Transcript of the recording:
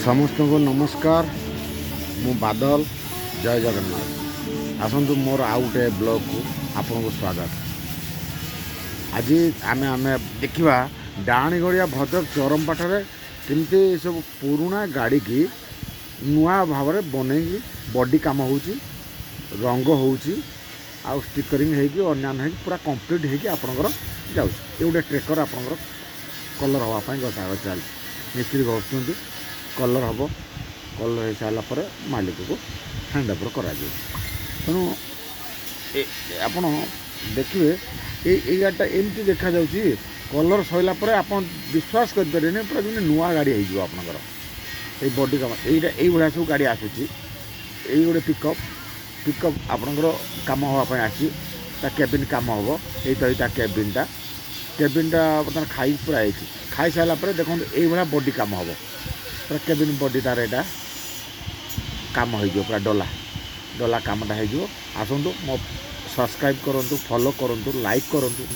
समस्त को नमस्कार। मु बादल। जय जगन्नाथ। आसतु मोर आउ गोटे ब्लॉग को आपन को स्वागत। आज आमे देखा डाणीगड़िया भद्रक चरमपाठे केमती सब पुराणा गाड़ी की नुआ भाव में बन बॉडी काम हो रंग हो स्टिकरिंग होन्य पूरा कंप्लीट होगी आपंकर जाऊँ ये गोटे ट्रेकर आपंकर कलर हाँपाई गसा चल मिस्त्री घसुँच कलर हम कलर हो सारापर मालिक को हैंड ओवर कर तेणु आप देखिए ये गाड़ीटा एमती देखा जाऊँगी कलर सरला आप विश्वास करें पूरा जमी नुआ गाड़ी हो आपंकर ये बॉडी काम ये सब गाड़ी आसूँ ये गोटे पिकअप आपंकर कम हाँपाई आसी केबिन कम हम ये केबिनटा बर्तमान खाई पूरा खाई सारापर देखो ये बॉडी कम हम पूरा केबिन बॉडी तार यहाँ कम हो पूरा डला कामटा हो आसतु मो सब्सक्राइब करूँ फॉलो करूँ लाइक करूँ।